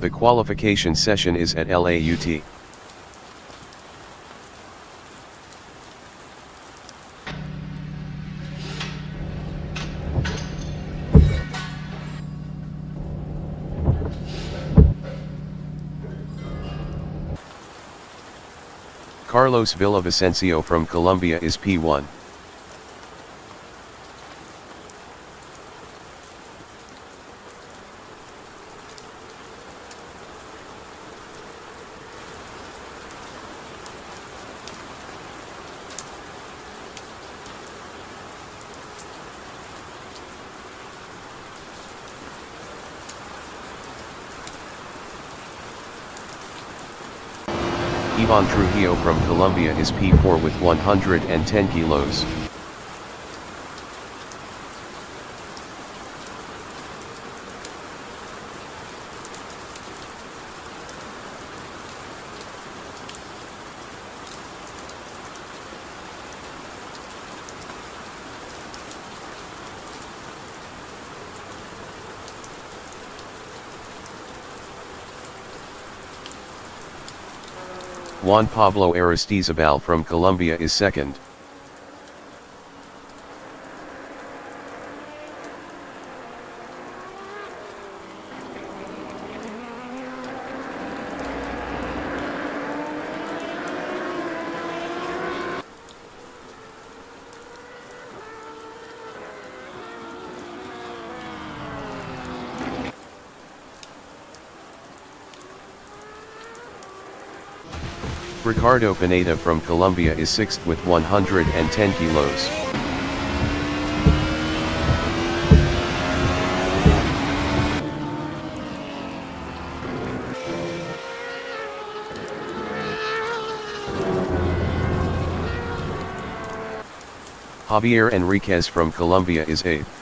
The qualification session is at LAUT. Carlos Villavicencio from Colombia is P1. Ivan Trujillo from Colombia is P4 with 110 kilos. Juan Pablo Aristizabal from Colombia is second. Ricardo Pineda from Colombia is sixth with 110 kilos. J.Enriquez from Colombia is eighth.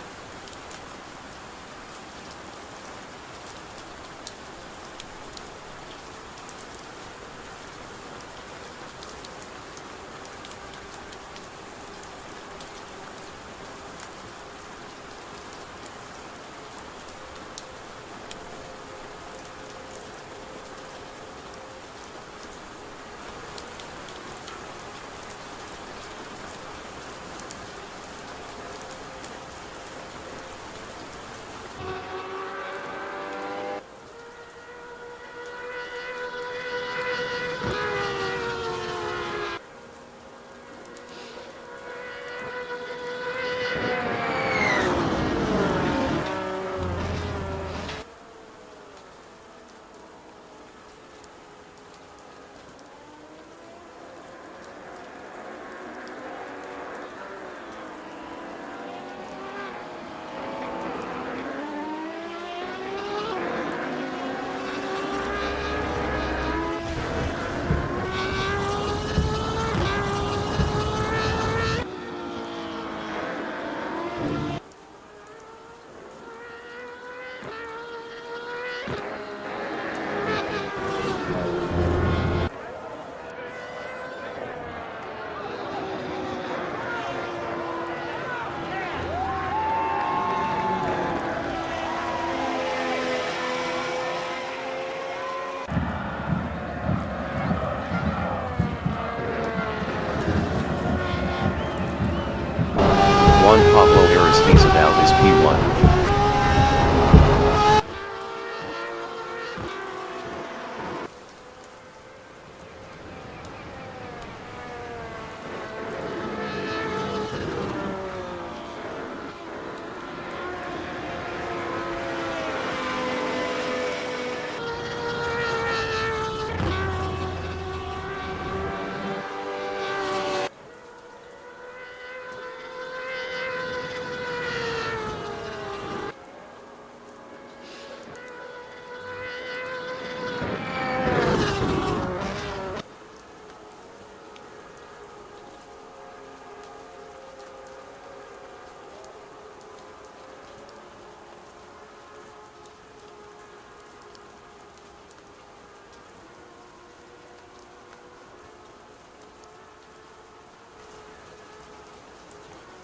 Juan Pablo Aristizabal is P1.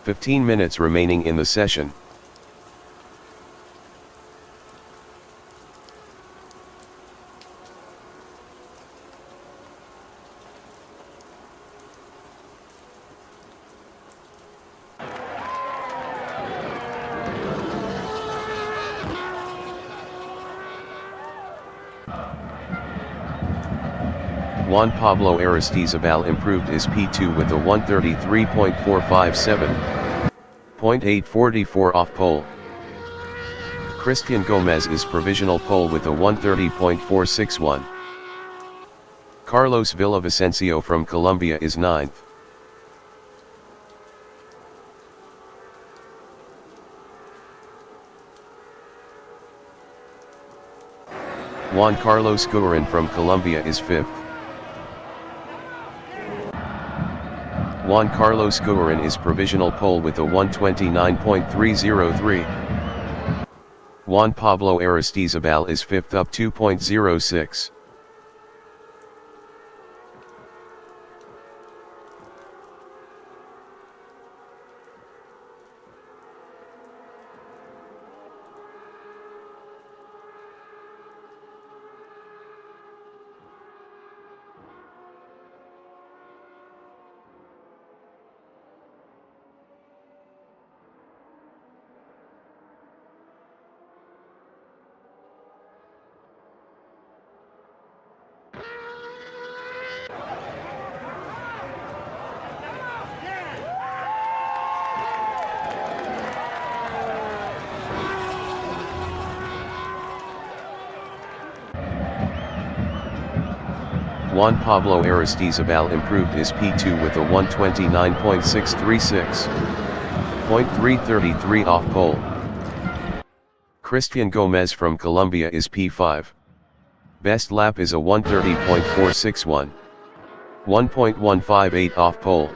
"15 minutes remaining in the session. Juan Pablo Aristizabal improved his P2 with a 133.457. 0.844 off pole. Christian Gomez is provisional pole with a 130.461. Carlos Villavicencio from Colombia is 9th. Juan Carlos Guerin from Colombia is 5th. Juan Carlos Guerin is provisional pole with a 129.303. Juan Pablo Aristizabal is 5th up 2.06. Juan Pablo Aristizabal improved his P2 with a 129.636. 0.333 off pole. Christian Gomez from Colombia is P5. Best lap is a 130.461. 1.158 off pole.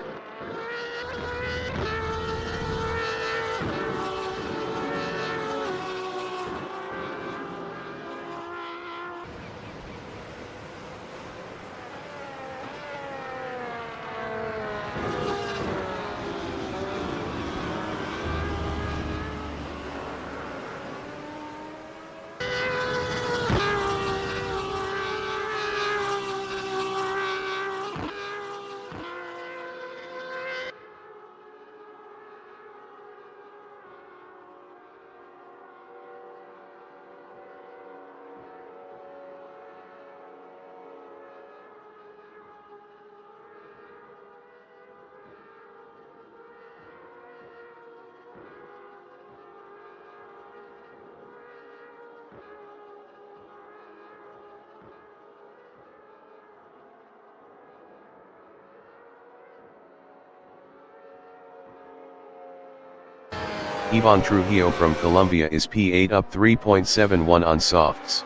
Ivan Trujillo from Colombia is P8 up 3.71 on softs.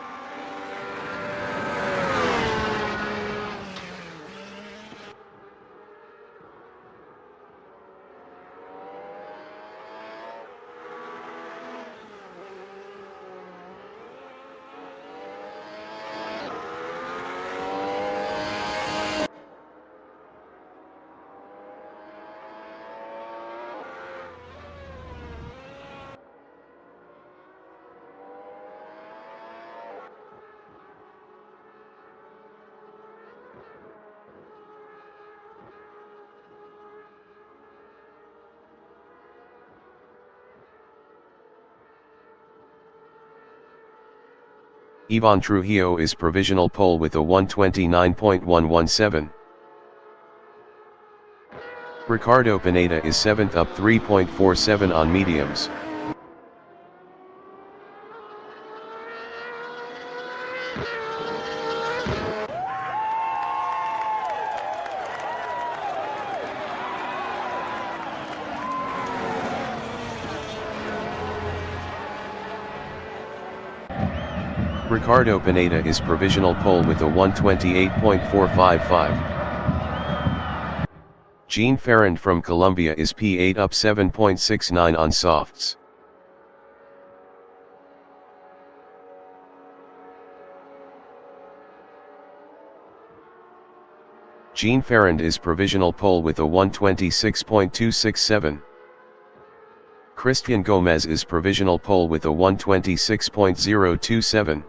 Ivan Trujillo is provisional pole with a 129.117. Ricardo Pineda is 7th up 3.47 on mediums. Ricardo Pineda is provisional pole with a 128.455. Jean Ferrand from Colombia is P8 up 7.69 on softs. Jean Ferrand is provisional pole with a 126.267. Christian Gomez is provisional pole with a 126.027.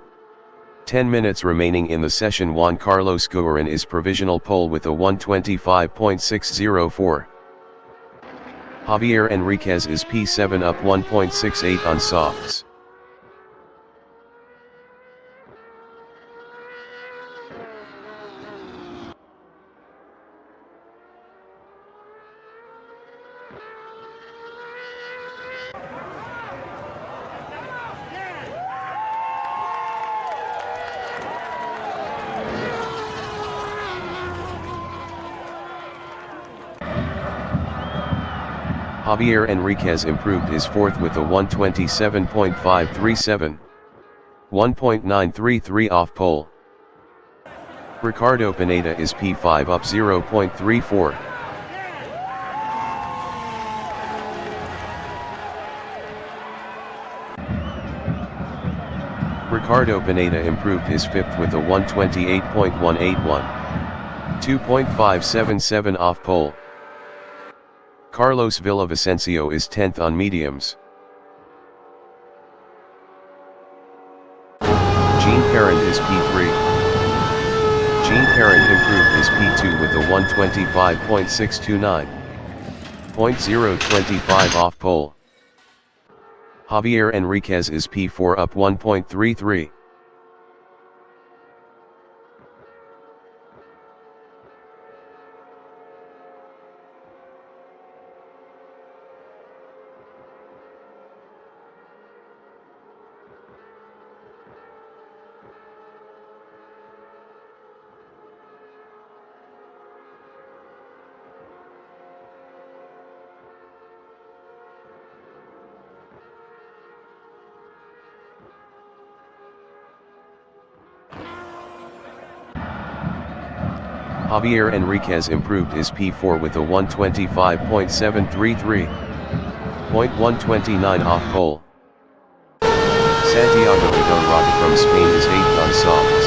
10 minutes remaining in the session. Juan Carlos Guerin is provisional pole with a 125.604. J.Enriquez is P7 up 1.68 on softs. J.Enriquez improved is fourth with a 127.537, 1.933 off pole. Ricardo Pineda is P5 up 0.34. Ricardo Pineda improved his fifth with a 128.181, 2.577 off pole. Carlos Villavicencio is 10th on mediums. Jean Parent is P3. Jean Parent improved his P2 with a 125.629, 0.025 off pole. J.Enriquez is P4 up 1.33. J.Enriquez improved his P4 with a 125.733, 0.129 off pole. Santiago Idarraga from Spain is 8th on softs.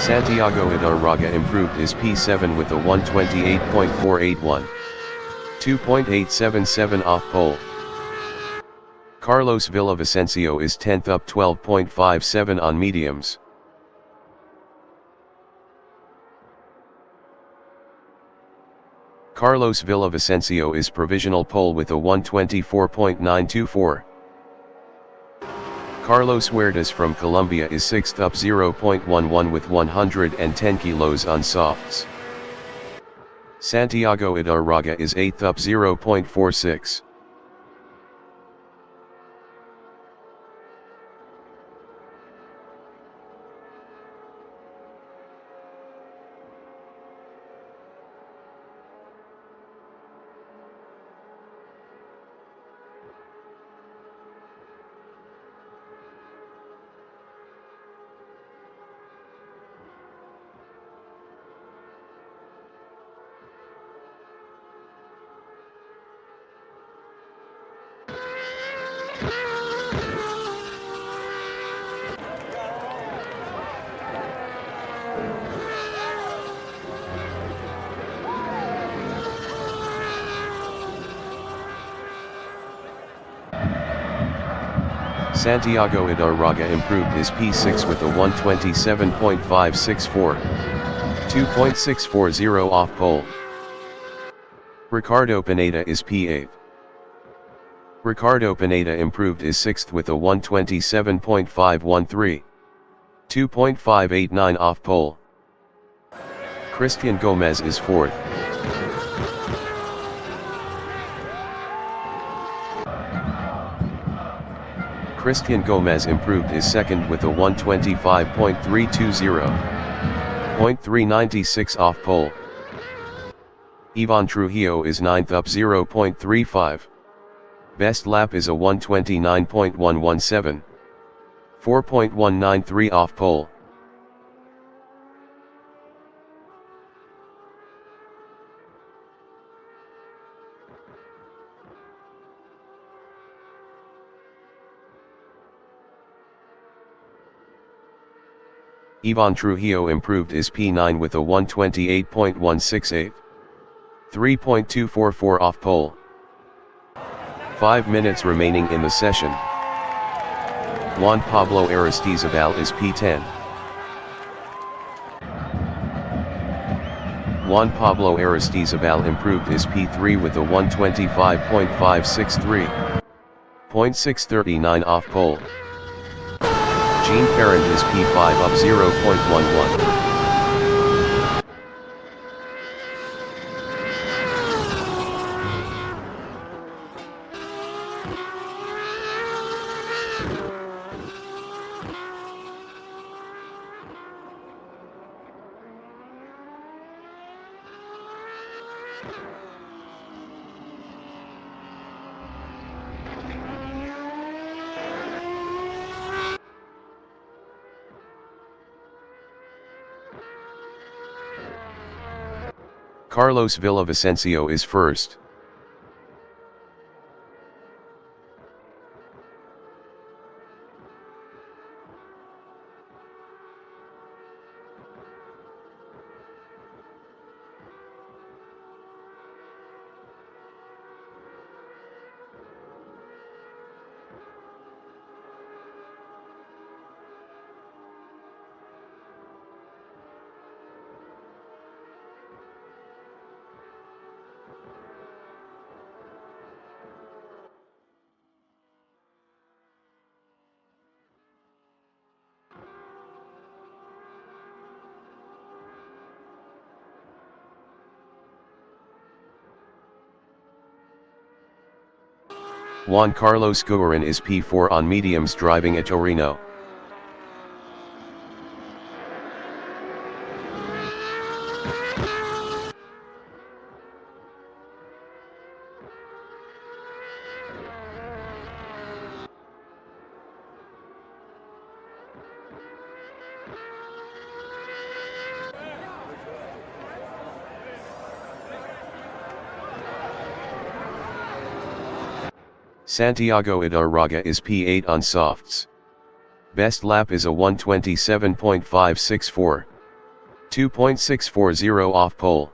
Santiago Idarraga improved his P7 with a 128.481, 2.877 off pole. Carlos Villavicencio is 10th up 12.57 on mediums. Carlos Villavicencio is provisional pole with a 124.924. Carlos Huertas from Colombia is 6th up 0.11 with 110 kilos on softs. Santiago Idarraga is 8th up 0.46. Santiago Idarraga improved his P6 with a 127.564, 2.640 off pole. Ricardo Pineda is P8. Ricardo Pineda improved his 6th with a 127.513, 2.589 off pole. Christian Gomez is 4th. Christian Gomez improved his 2nd with a 125.320, 0.396 off pole. Ivan Trujillo is 9th up 0.35. Best lap is a 129.117, 4.193 off pole. Ivan Trujillo improved his P9 with a 128.168, 3.244 off pole. 5 minutes remaining in the session. Juan Pablo Aristizabal is P10. Juan Pablo Aristizabal improved his P3 with a 125.563, 0.639 off pole. Jean Parent is P5 up 0.11. Carlos Villavicencio is first. Juan Carlos Guerin is P4 on mediums driving at Torino. Santiago Idarraga is P8 on softs. Best lap is a 1:27.564. 2.640 off pole.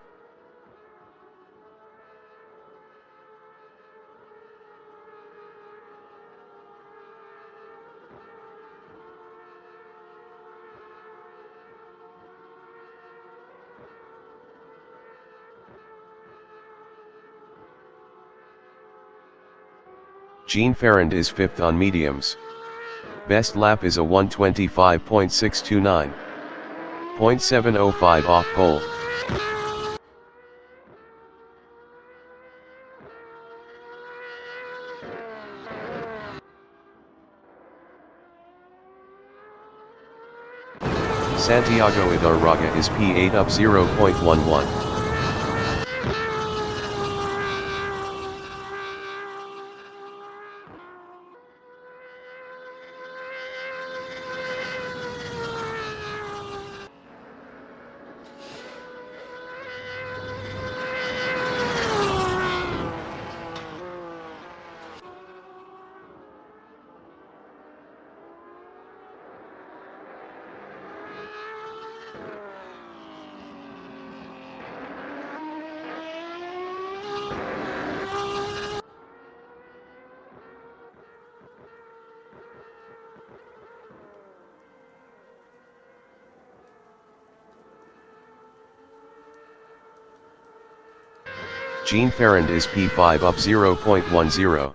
Jean Ferrand is 5th on mediums. Best lap is a 1:25.629. 0.705 off pole. Santiago Idarraga is P8 up 0.11. Jean Ferrand is P5 up 0.10.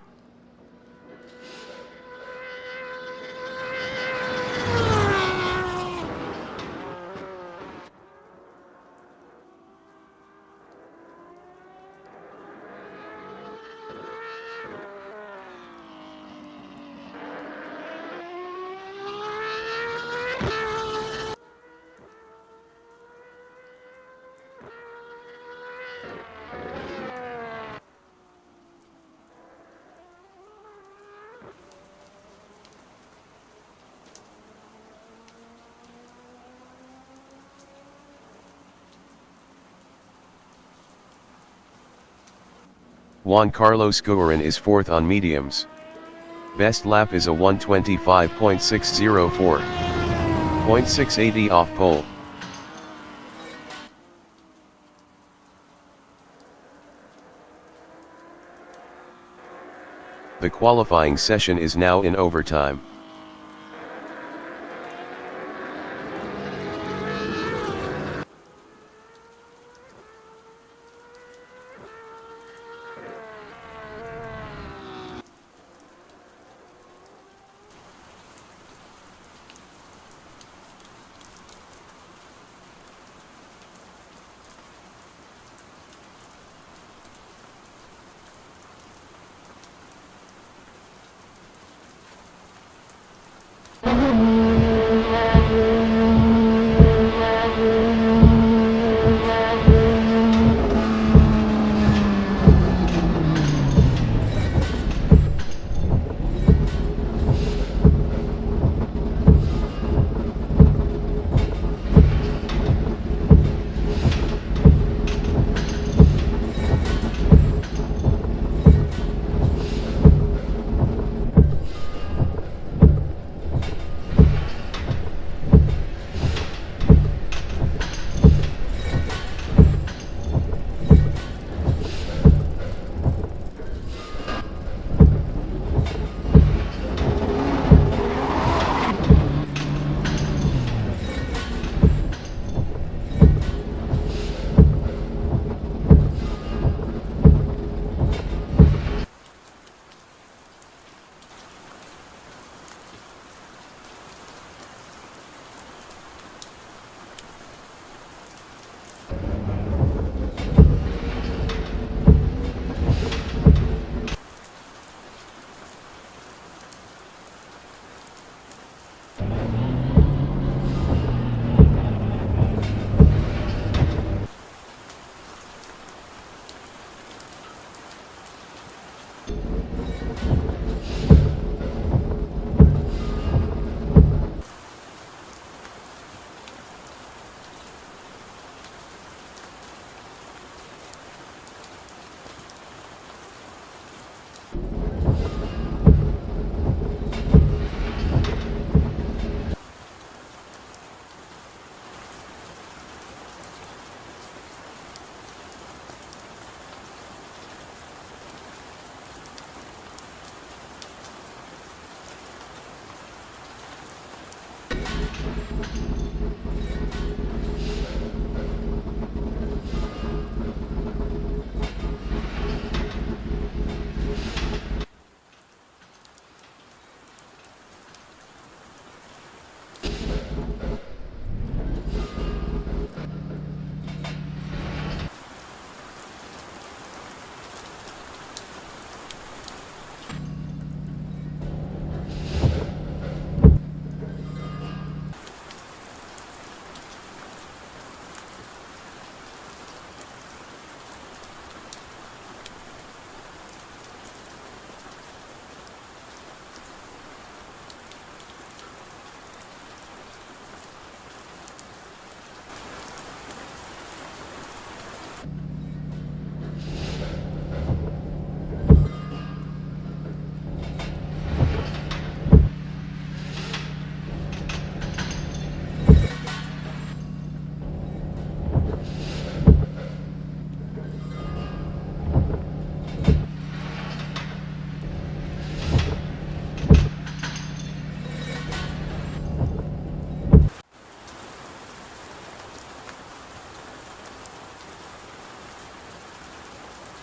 Juan Carlos Guerin is 4th on mediums. Best lap is a 1:25.604. 0.680 off pole. The qualifying session is now in overtime.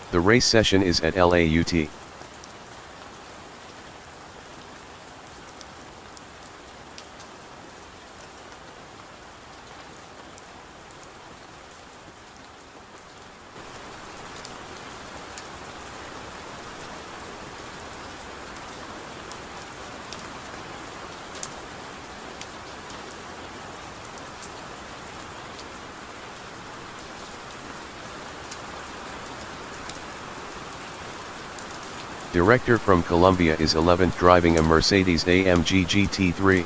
The race session is at LAUT. Director from Colombia is 11th driving a Mercedes-AMG GT3.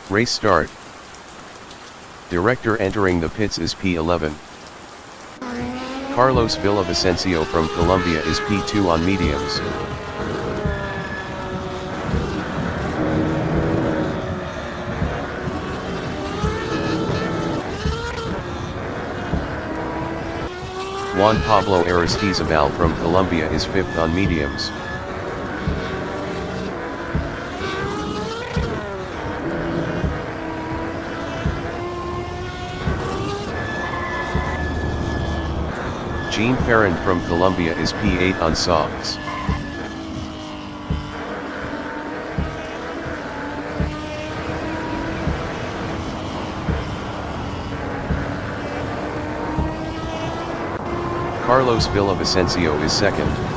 Race start. Director entering the pits is P11. Carlos Villavicencio from Colombia is P2 on mediums. Juan Pablo Aristizabal from Colombia is 5th on mediums. Jean Ferrand from Colombia is P8 on softs. Carlos Villavicencio is 2nd.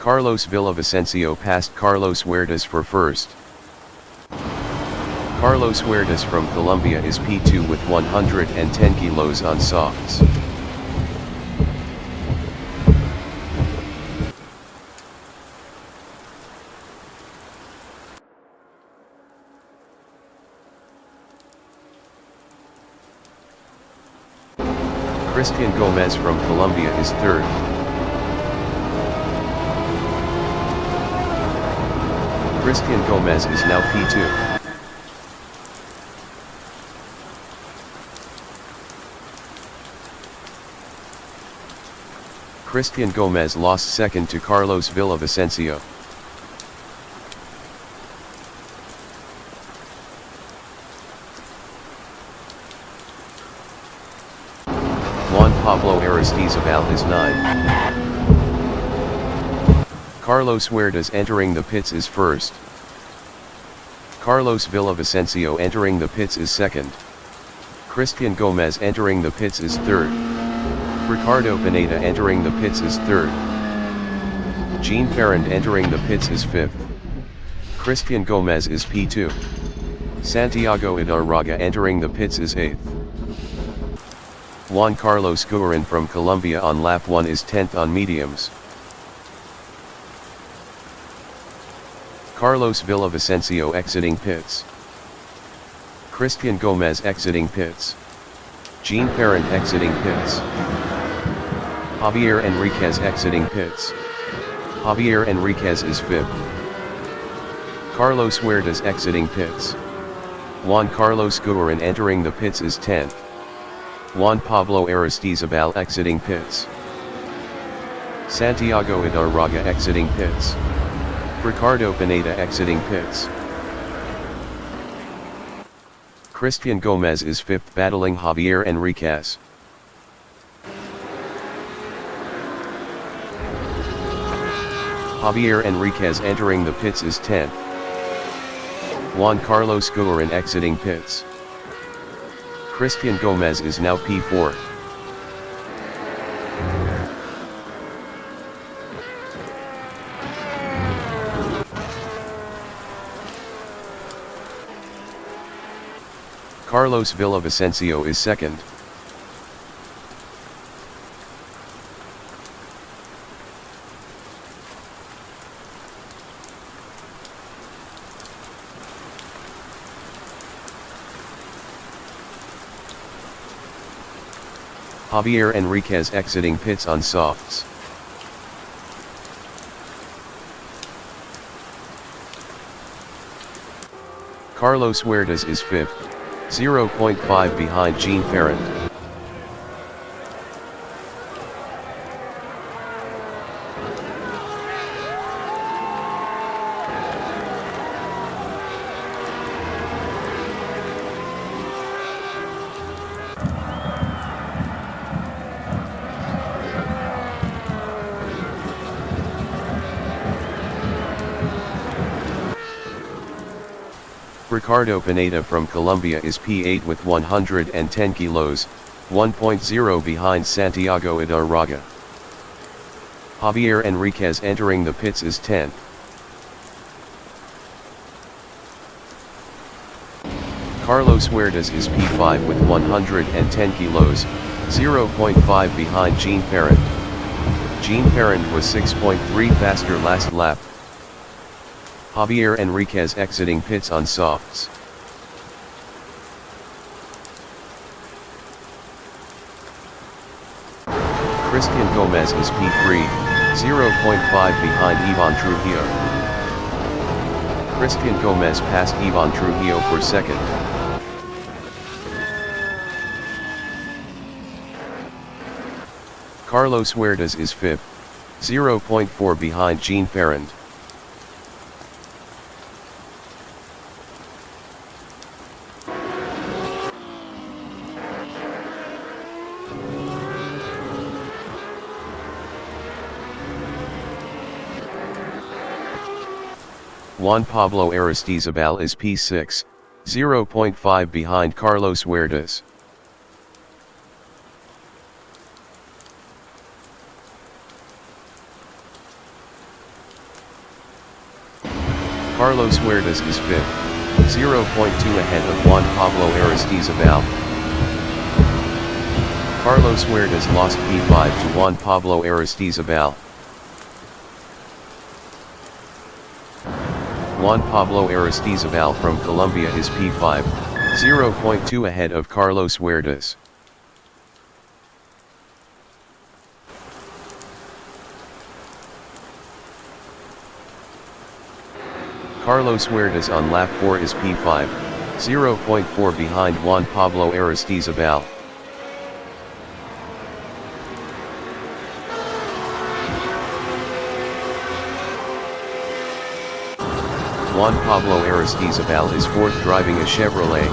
Carlos Villavicencio passed Carlos Huertas for 1st. Carlos Huertas from Colombia is P2 with 110 kilos on softs. Christian Gomez from Colombia is 3rd. Christian Gomez is now P2. Christian Gomez lost second to Carlos Villavicencio. Juan Pablo Aristizabal is 9. Carlos Huertas entering the pits is first. Carlos Villavicencio entering the pits is second. Christian Gomez entering the pits is third. Ricardo Pineda entering the pits is third. Jean Ferrand entering the pits is fifth. Christian Gomez is P2. Santiago Idarraga entering the pits is eighth. Juan Carlos Guarin from Colombia on lap 1 is 10th on mediums. Carlos Villavicencio exiting pits. Christian Gomez exiting pits. Jean Ferrand exiting pits. J.Enriquez exiting pits. J.Enriquez is 5th. Carlos Huertas exiting pits. Juan Carlos Guarin entering the pits is 10th. Juan Pablo Aristizabal exiting pits. Santiago Idarraga exiting pits. Ricardo Pineda exiting pits. Christian Gomez is 5th battling J.Enriquez. J.Enriquez entering the pits is 10th. Juan Carlos Guarin exiting pits. Christian Gomez is now P4. Carlos Villavicencio is second. J.Enriquez exiting pits on softs. Carlos Huertas is 5th, 0.5 behind Jean Ferrand. Ricardo Pineda from Colombia is P8 with 110 kilos, 1.0 behind Santiago Idarraga. J.Enriquez entering the pits is 10th. Carlos Huertas is P5 with 110 kilos, 0.5 behind Jean Ferrand. Jean Ferrand was 6.3 faster last lap. J.Enriquez exiting pits on softs. Christian Gomez is P3, 0.5 behind Ivan Trujillo. Christian Gomez passed Ivan Trujillo for second. Carlos Huertas is 5th, 0.4 behind Jean Ferrand. Juan Pablo Aristizabal is P6, 0.5 behind Carlos Huertas. Carlos Huertas is 5th, 0.2 ahead of Juan Pablo Aristizabal. Carlos Huertas lost P5 to Juan Pablo Aristizabal. Juan Pablo Aristizabal from Colombia is P5, 0.2 ahead of Carlos Huertas. Carlos Huertas on lap 4 is P5, 0.4 behind Juan Pablo Aristizabal. Juan Pablo Aristizabal is fourth driving a Chevrolet,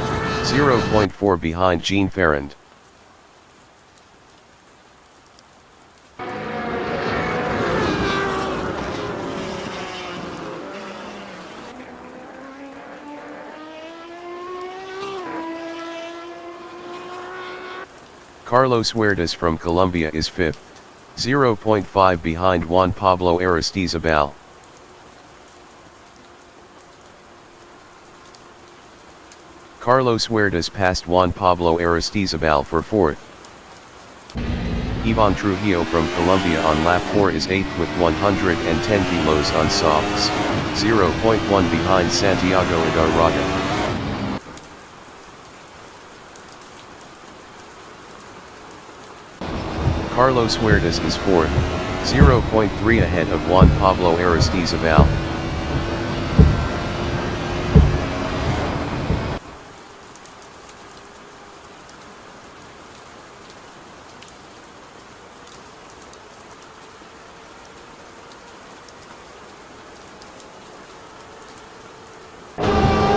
0.4 behind Jean Ferrand. Carlos Huertas from Colombia is fifth, 0.5 behind Juan Pablo Aristizabal. Carlos Huertas passed Juan Pablo Aristizabal for fourth. Ivan Trujillo from Colombia on lap 4 is 8th with 110 kilos on softs, 0.1 behind Santiago Idarraga. Carlos Huertas is fourth, 0.3 ahead of Juan Pablo Aristizabal.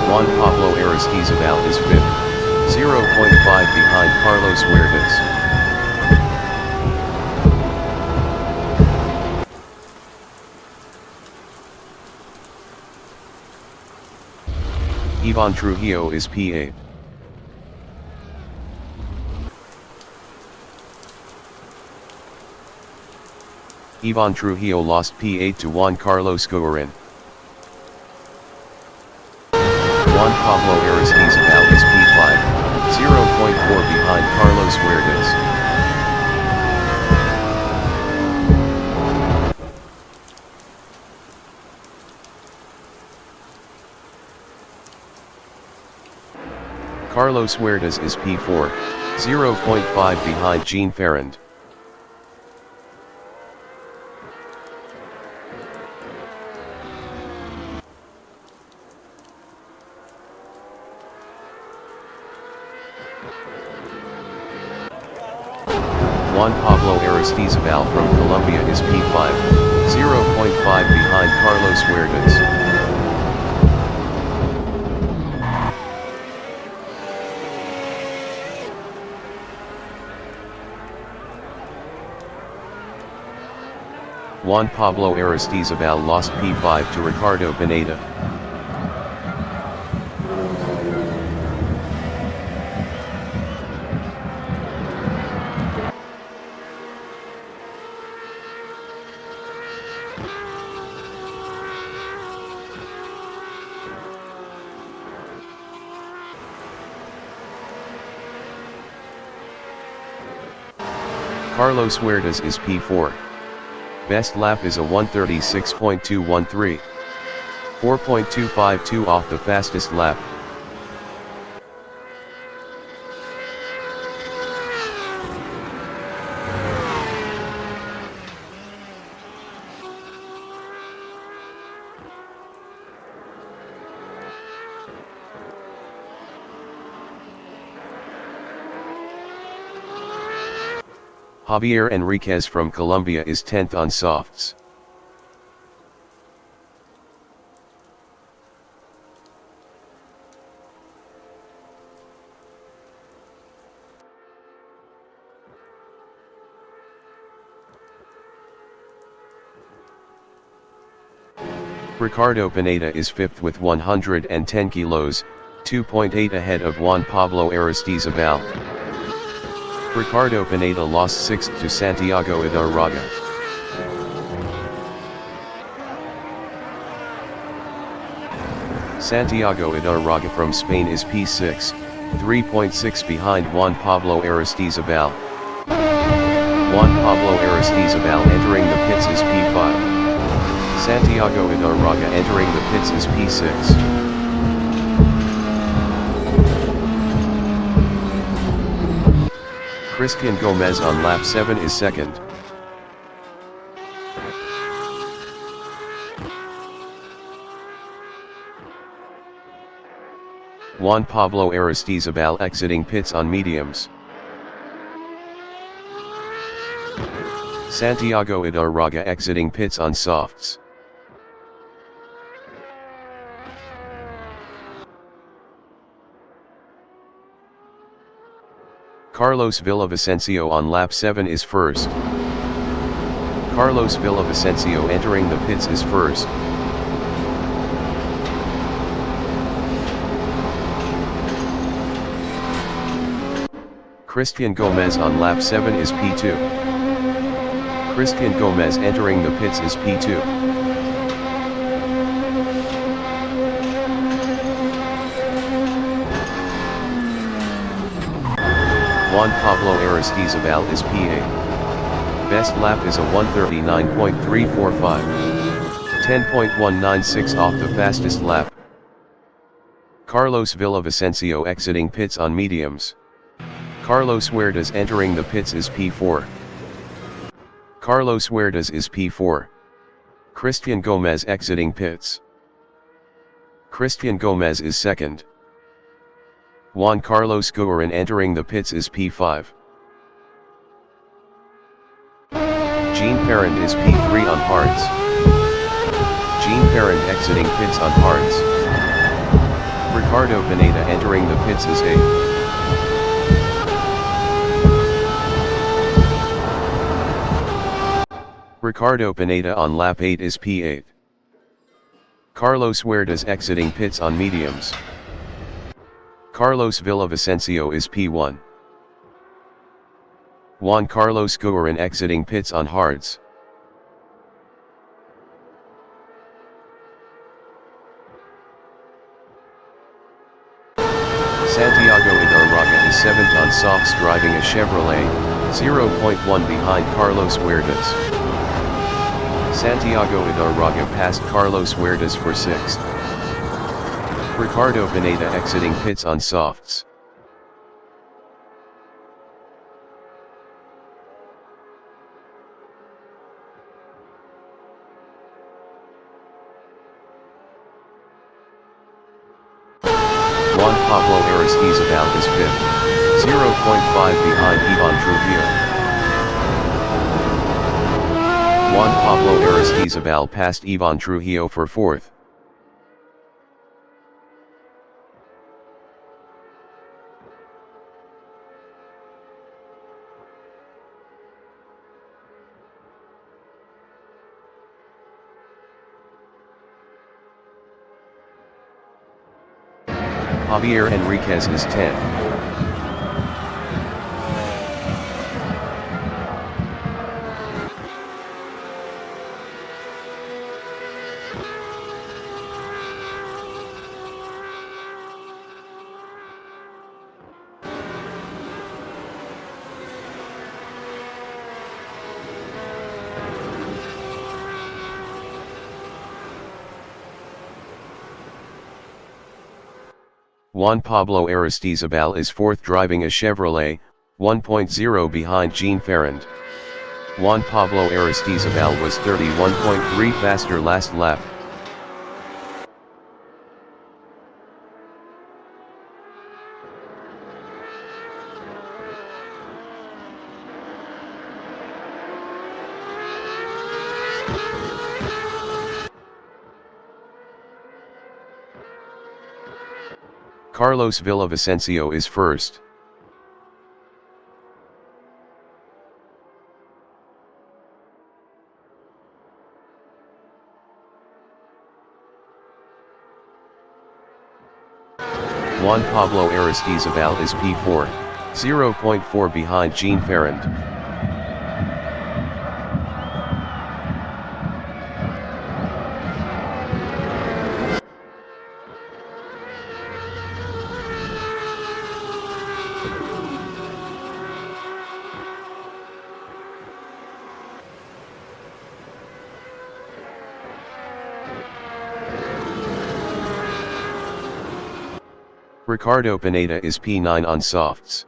Juan Pablo Aristizabal is fifth, 0.5 behind Carlos Huertas. Ivan Trujillo is P8. Ivan Trujillo lost P8 to Juan Carlos Guarin. Juan Pablo Aristizabal is P5, 0.4 behind Carlos Huertas. Carlos Huertas is P4, 0.5 behind Jean Ferrand. Juan Pablo Aristizabal from Colombia is P5, 0.5 behind Carlos Huertas. Juan Pablo Aristizabal lost P5 to Ricardo Pineda. Carlos Huertas is P4. Best lap is a 1:36.213. 4.252 off the fastest lap. J.Enriquez from Colombia is 10th on softs. Ricardo Pineda is 5th with 110 kilos, 2.8 ahead of Juan Pablo Aristizabal. Ricardo Pineda lost 6th to Santiago Idarraga. Santiago Idarraga from Spain is P6, 3.6 behind Juan Pablo Aristizabal. Juan Pablo Aristizabal entering the pits is P5. Santiago Idarraga entering the pits is P6. Cristian Gomez on lap 7 is second. Juan Pablo Aristizabal exiting pits on mediums. Santiago Idarraga exiting pits on softs. Carlos Villavicencio on lap 7 is first. Carlos Villavicencio entering the pits is first. Christian Gomez on lap 7 is P2. Christian Gomez entering the pits is P2. Juan Pablo Aristizabal is P8. Best lap is a 1:39.345. 10.196 off the fastest lap. Carlos Villavicencio exiting pits on mediums. Carlos Huertas entering the pits is P4. Carlos Huertas is P4. Christian Gomez exiting pits. Christian Gomez is second. Juan Carlos Guerin entering the pits is P5. Jean Parent is P3 on hards. Jean Parent exiting pits on hards. Ricardo Pineda entering the pits is 8th. Ricardo Pineda on lap 8 is P8. Carlos Huertas exiting pits on mediums. Carlos Villavicencio is P1. Juan Carlos Guerin exiting pits on hards. Santiago Idarraga is 7th on softs driving a Chevrolet, 0.1 behind Carlos Huertas. Santiago Idarraga passed Carlos Huertas for 6th. Ricardo Pineda exiting pits on softs. Juan Pablo Aristizabal is 5th, 0.5 behind Ivan Trujillo. Juan Pablo Aristizabal passed Ivan Trujillo for 4th. J.Enriquez is 10th. Juan Pablo Aristizabal is 4th driving a Chevrolet, 1.0 behind Jean Ferrand. Juan Pablo Aristizabal was 31.3 faster last lap. Carlos Villavicencio is first. Juan Pablo Aristizabal is P4, 0.4 behind Jean Ferrand. Ricardo Pineda is P9 on softs.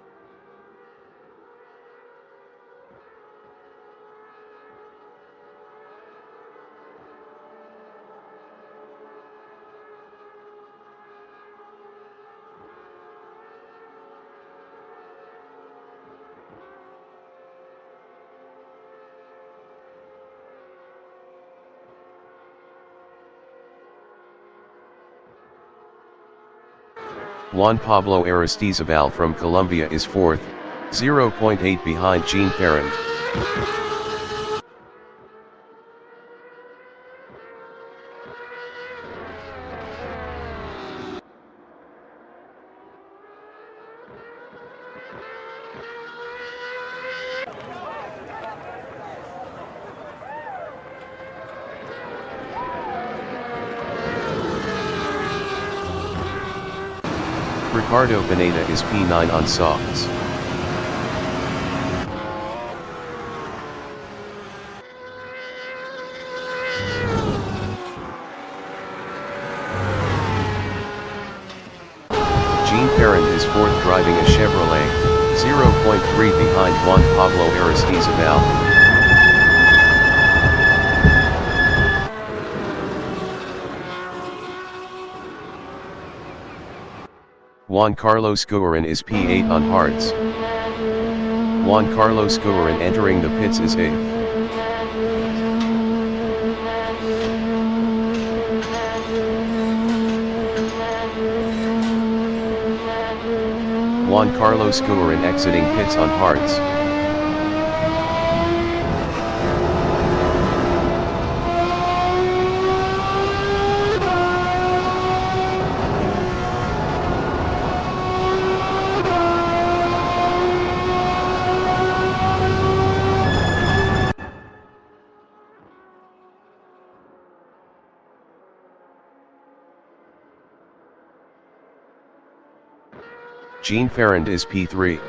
Juan Pablo Aristizabal from Colombia is 4th, 0.8 behind Jean Parent. Ricardo Pineda is P9 on softs. Jean Parent is fourth driving a Chevrolet, 0.3 behind Juan Pablo Aristizabal. Juan Carlos Guerin is P8 on hards. Juan Carlos Guerin entering the pits is 8th. Juan Carlos Guerin exiting pits on hards. Jean Parent is P3.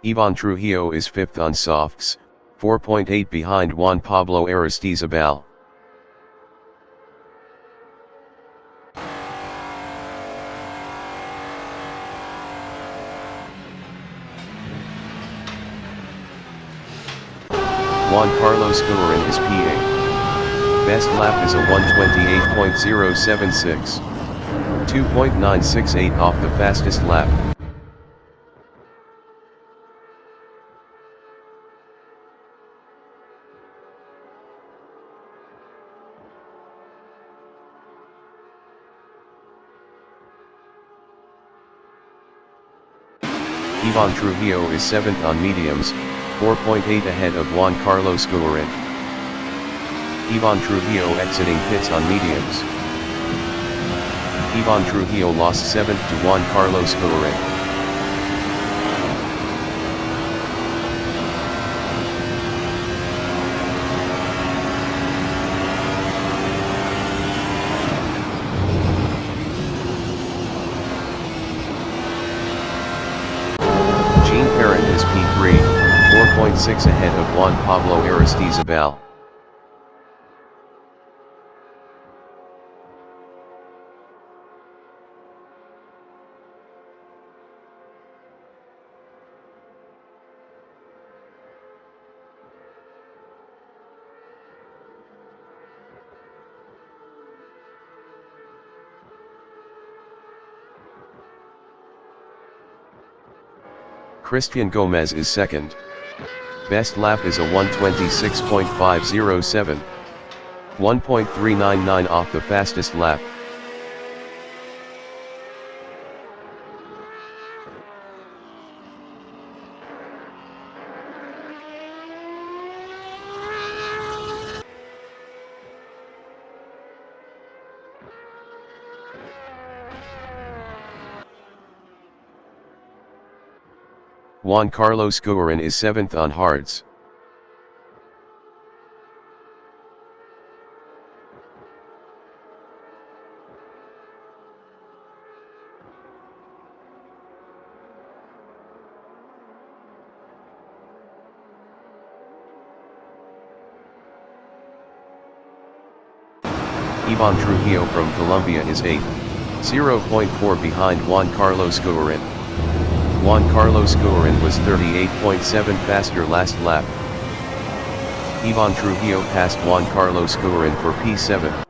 Ivan Trujillo is 5th on softs, 4.8 behind Juan Pablo Aristizabal. Juan Carlos Guerin is P8. Best lap is a 128.076. 2.968 off the fastest lap. Ivan Trujillo is 7th on mediums, 4.8 ahead of Juan Carlos Guerin. Ivan Trujillo exiting pits on mediums. Ivan Trujillo lost 7th to Juan Carlos Guerin. Jean Parent is P3. 4.6 ahead of Juan Pablo Aristizabal. Christian Gomez is 2nd. Best lap is a 126.507. 1.399 off the fastest lap. Juan Carlos Guerin is 7th on hards. Ivan Trujillo from Colombia is 8th, 0.4 behind Juan Carlos Guerin. Juan Carlos Guerin was 38.7 faster last lap. Ivan Trujillo passed Juan Carlos Guerin for P7.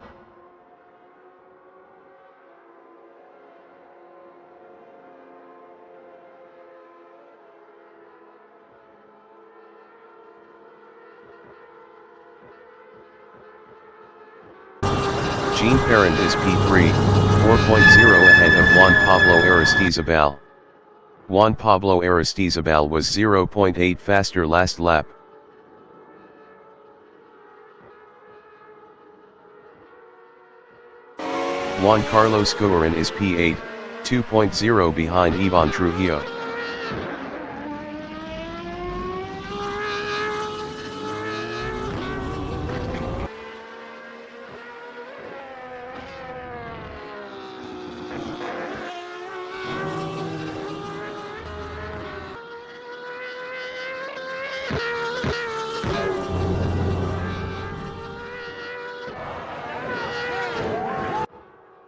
Jean Ferrand is P3, 4.0 ahead of Juan Pablo Aristizabal. Juan Pablo Aristizabal was 0.8 faster last lap. Juan Carlos Guerin is P8, 2.0 behind Ivan Trujillo.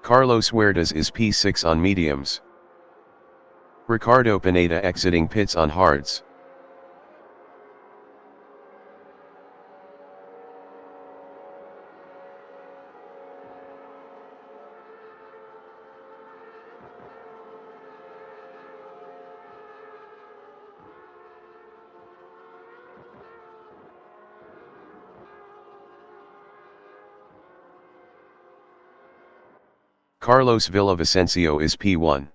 Carlos Huertas is P6 on mediums. Ricardo Pineda exiting pits on hards. Carlos Villavicencio is P1.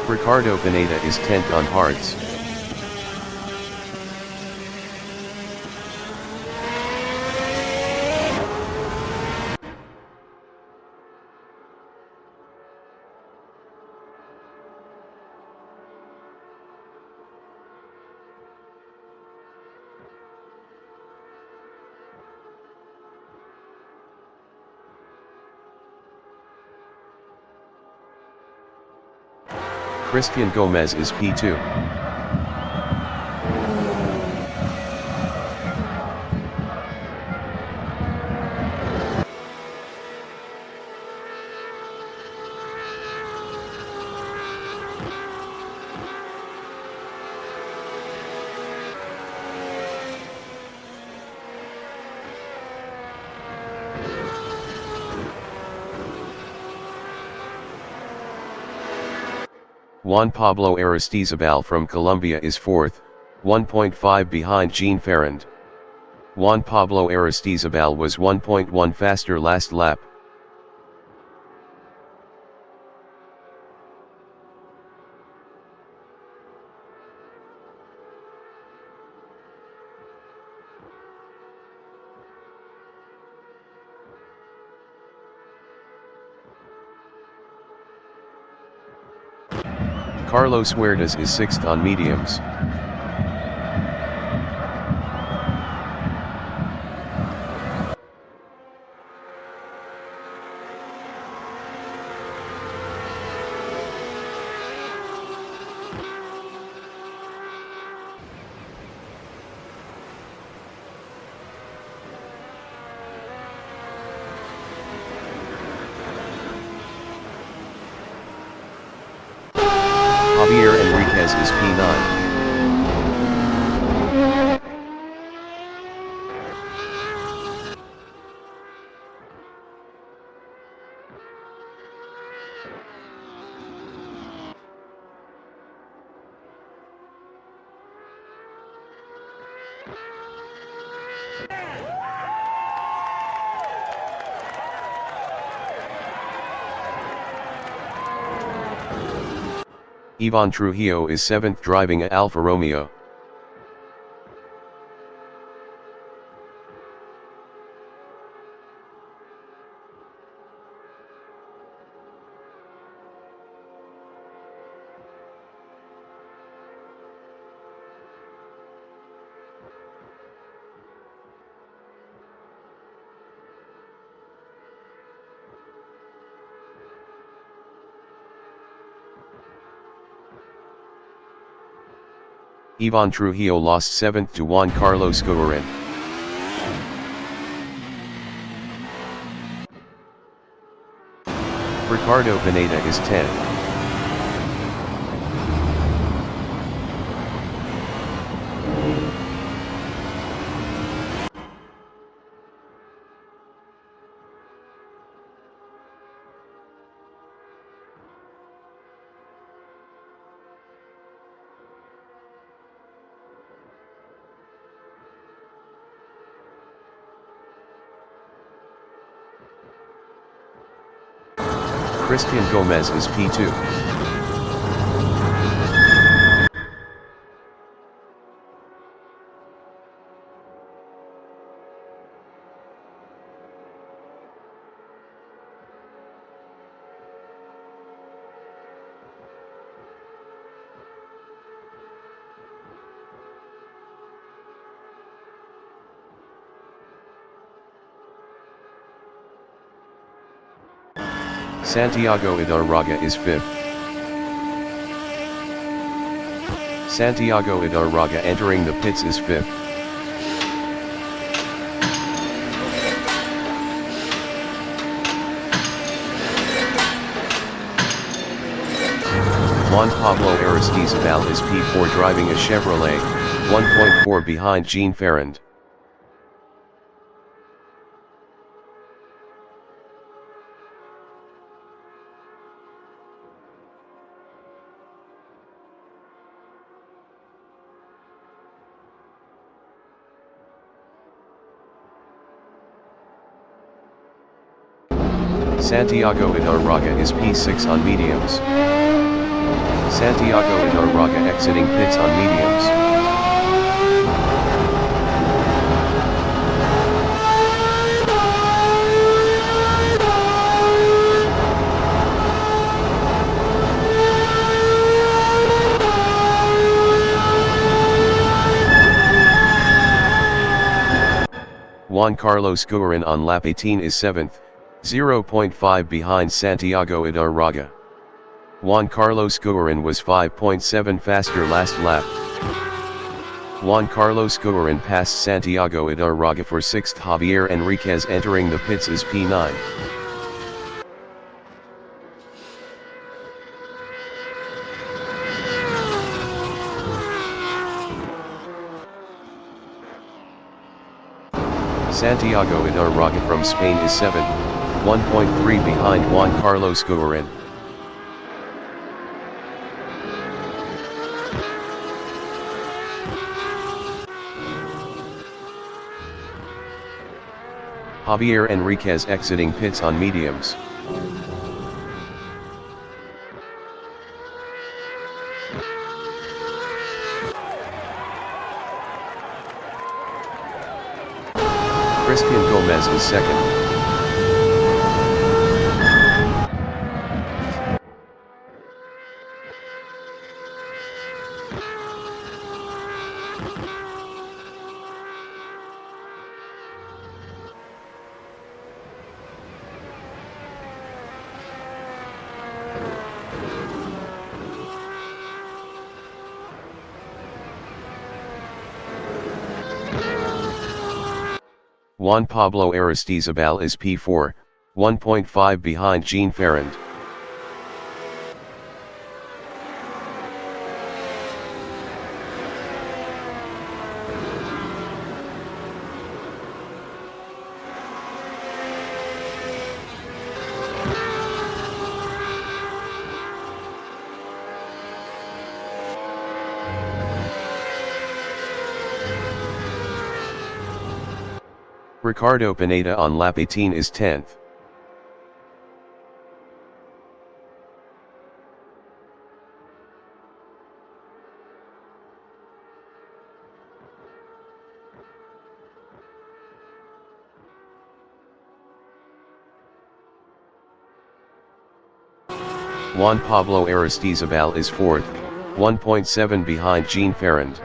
Ricardo Pineda is 10th on hards. Christian Gomez is P2. Juan Pablo Aristizabal from Colombia is 4th, 1.5 behind Jean Ferrand. Juan Pablo Aristizabal was 1.1 faster last lap. Carlos Huertas is 6th on mediums. J.Enriquez is P9. Ivan Trujillo is 7th driving a Alfa Romeo. Ivan Trujillo lost 7th to Juan Carlos Guerin. Ricardo Pineda is 10th. Christian Gomez is P2. Santiago Idarraga is 5th. Santiago Idarraga entering the pits is 5th. Juan Pablo Aristizabal is P4 driving a Chevrolet, 1.4 behind Jean Ferrand. Santiago Idarraga is P6 on mediums. Santiago Idarraga exiting pits on mediums. Juan Carlos Guerin on lap 18 is 7th, 0.5 behind Santiago Idarraga. Juan Carlos Guerin was 5.7 faster last lap. Juan Carlos Guerin passed Santiago Idarraga for 6th. J.Enriquez entering the pits is P9. Santiago Idarraga from Spain is 7th, 1.3 behind Juan Carlos Guerin. J.Enriquez exiting pits on mediums. Christian Gomez is 2nd. Juan Pablo Aristizabal is P4, 1.5 behind Jean Ferrand. Ricardo Pineda on lap 18 is 10th. Juan Pablo Aristizabal is 4th, 1.7 behind Jean Ferrand.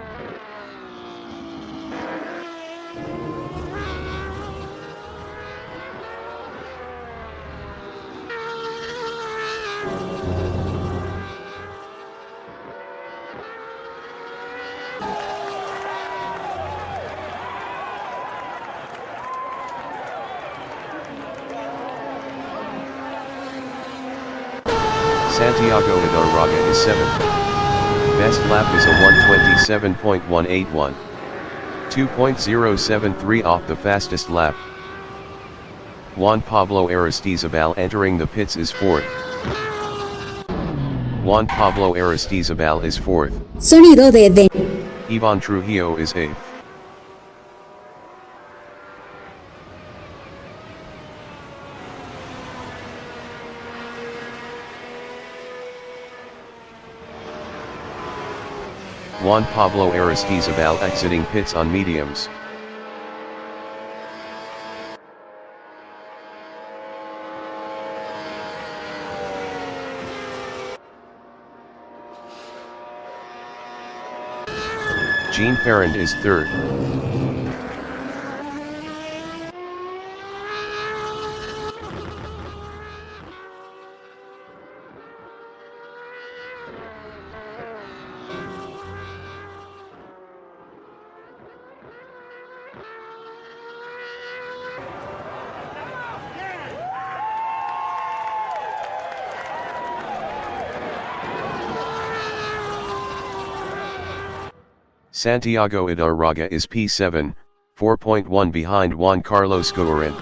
Santiago Idarraga is 7th. Best lap is a 1:27.181. 2.073 off the fastest lap. Juan Pablo Aristizabal entering the pits is 4th. Juan Pablo Aristizabal is 4th. Sonido de Ivan Trujillo is 8th. Juan Pablo Aristizabal exiting pits on mediums. Jean Ferrand is 3rd. Santiago Idarraga is P7, 4.1 behind Juan Carlos Guarin.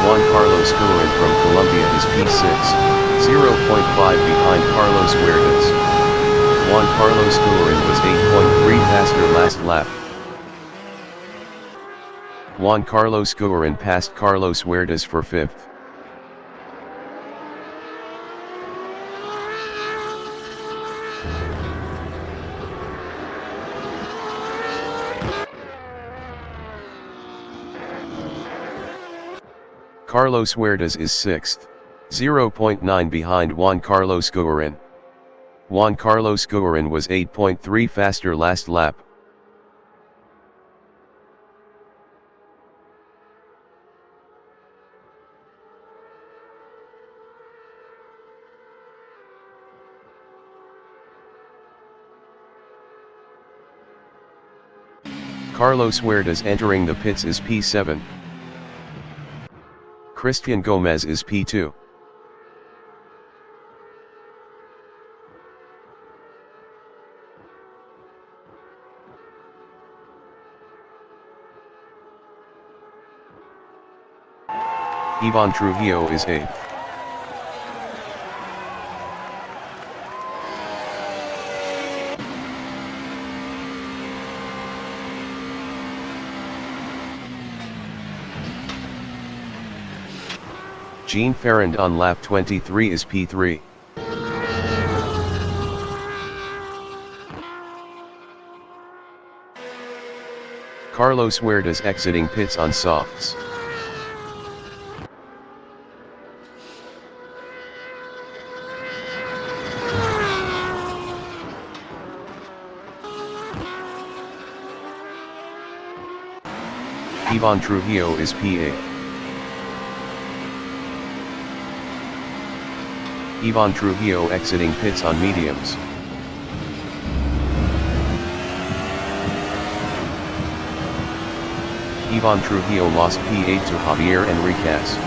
Juan Carlos Guarin from Colombia is P6, 0.5 behind Carlos Huertas. Juan Carlos Guarin was 8.3 faster last lap. Juan Carlos Guarin passed Carlos Huertas for 5th. Carlos Huertas is 6th, 0.9 behind Juan Carlos Guarin. Juan Carlos Guarin was 8.3 faster last lap. Carlos Huertas entering the pits is P7. Christian Gomez is P2. Ivan Trujillo is 8th. Jean Ferrand on lap 23 is P3. Carlos Huertas exiting pits on softs. Ivan Trujillo is P8. Ivan Trujillo exiting pits on mediums. Ivan Trujillo lost P8 to J.Enriquez.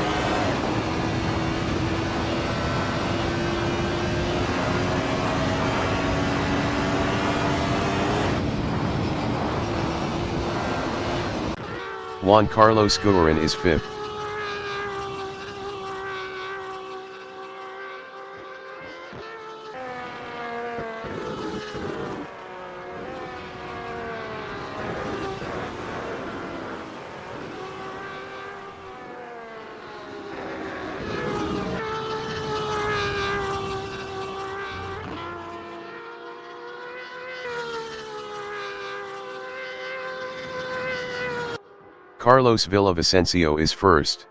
Juan Carlos Guarin is 5th. Carlos Villavicencio is 1st.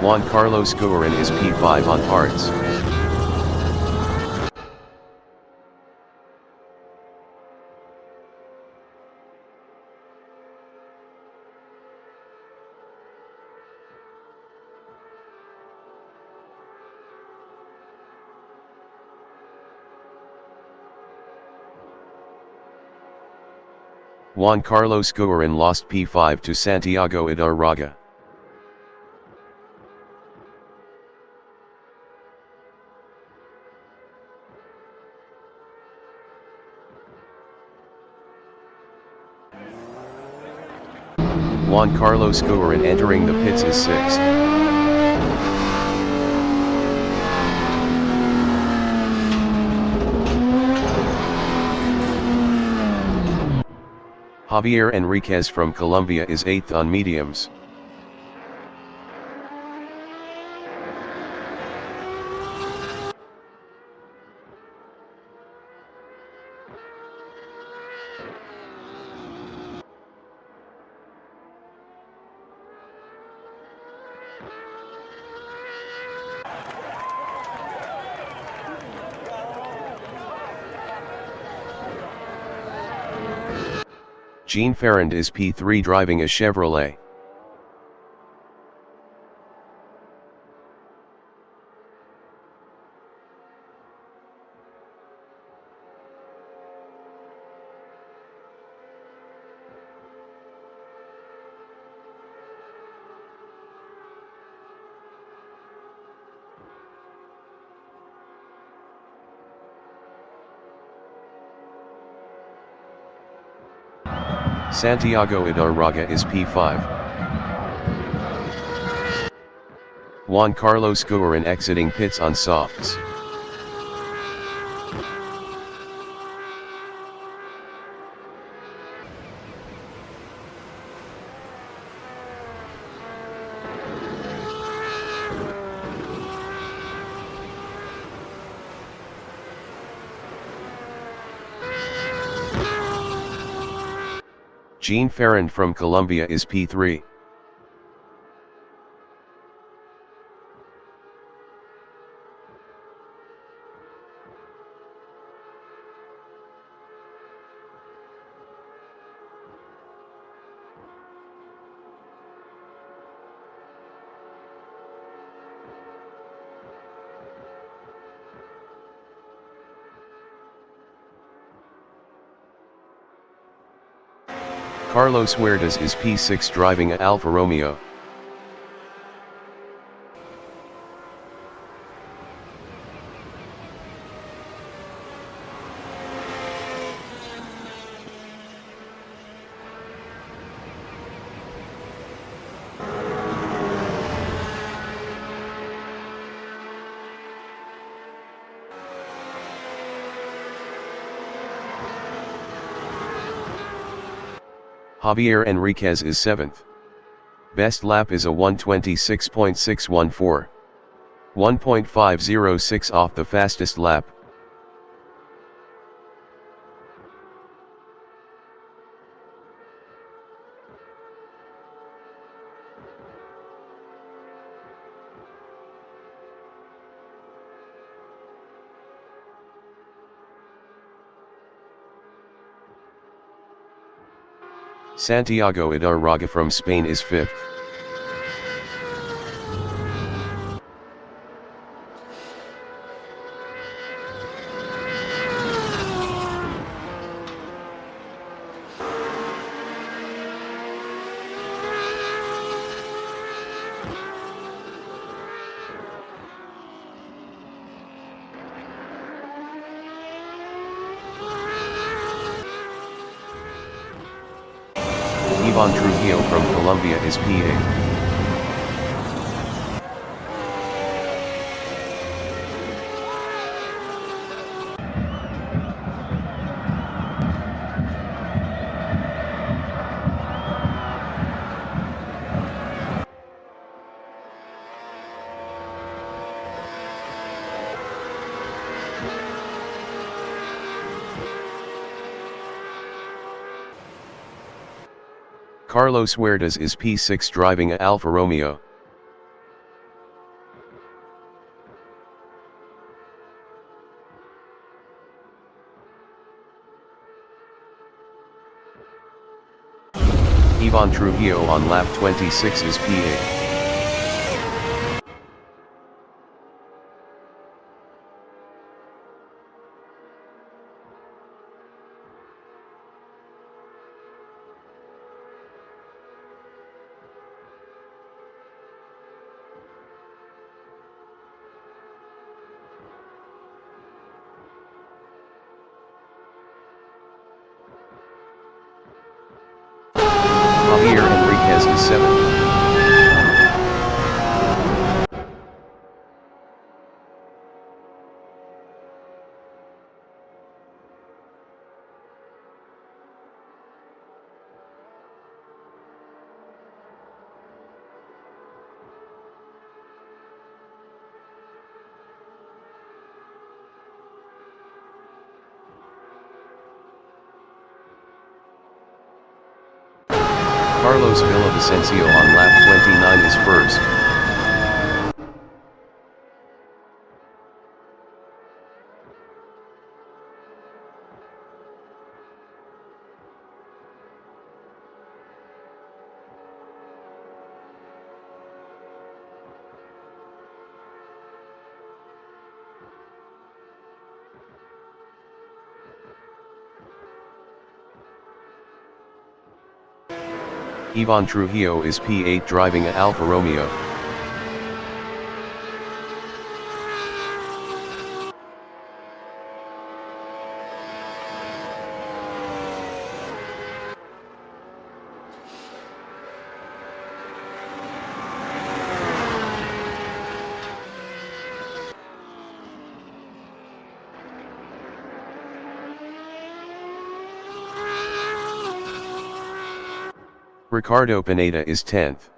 Juan Carlos Guerin is P5 on hards. Juan Carlos Guerin lost P5 to Santiago Idarraga. Juan Carlos Guerin entering the pits is 6th. J.Enriquez from Colombia is 8th on mediums. Jean Ferrand is P3 driving a Chevrolet. Santiago Idarraga is P5. Juan Carlos Guerin exiting pits on softs. Jean Ferrand from Colombia is P3. Carlos Huertas is P6 driving a Alfa Romeo. J.Enriquez is 7th. Best lap is a 1:26.614. 1.506 off the fastest lap. Santiago Idarraga from Spain is 5th. Ivan Trujillo from Colombia is P8. Carlos Huertas is P6 driving a Alfa Romeo. Ivan Trujillo on lap 26 is P8. J.Enriquez is 7th. Carlos Villavicencio on lap 29 is first. Ivan Trujillo is P8 driving a Alfa Romeo. Ricardo Pineda is 10th.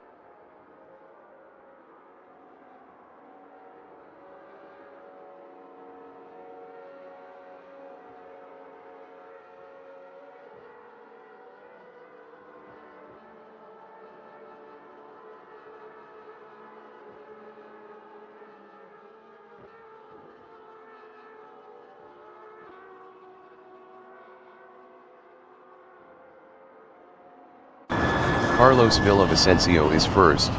Carlos Villavicencio is first.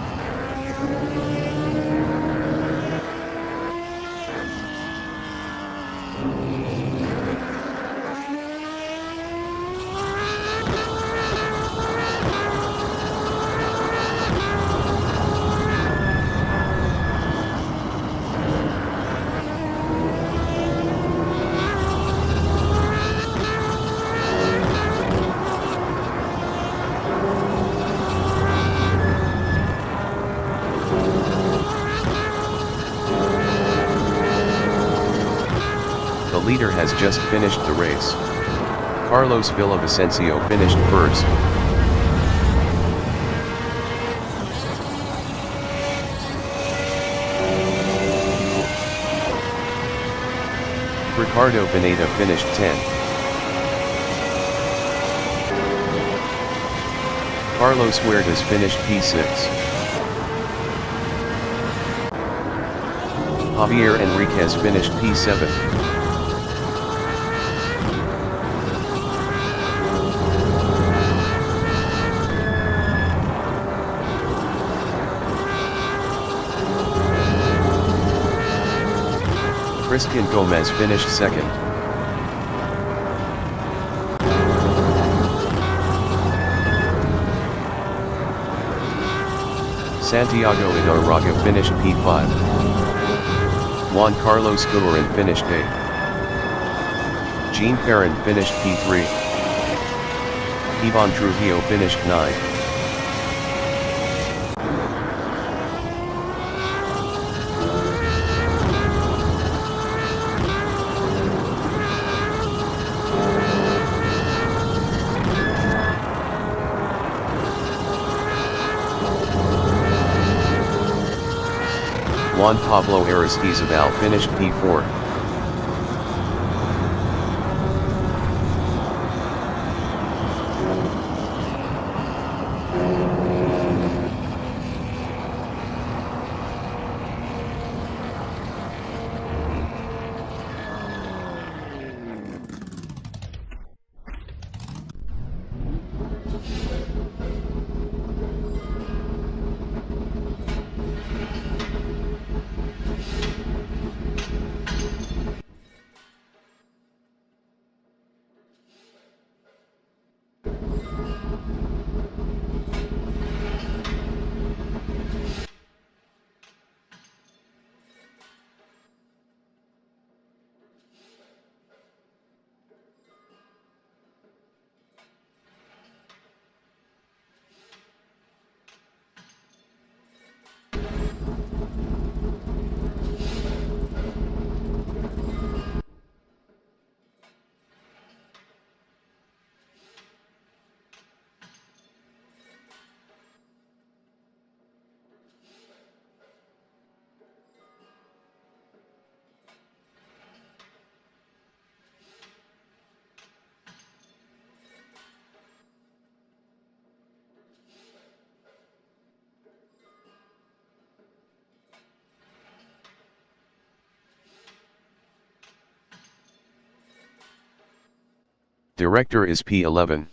The leader has just finished the race. Carlos Villavicencio finished first. Ricardo Pineda finished 10th. Carlos Huertas finished P6. J.Enriquez finished P7. Christian Gomez finished second. Santiago Idarraga finished P5. Juan Carlos Guerin finished 8th. Jean Perrin finished P3. Ivan Trujillo finished 9th. Juan Pablo Aristizabal finished P4. Director is P11.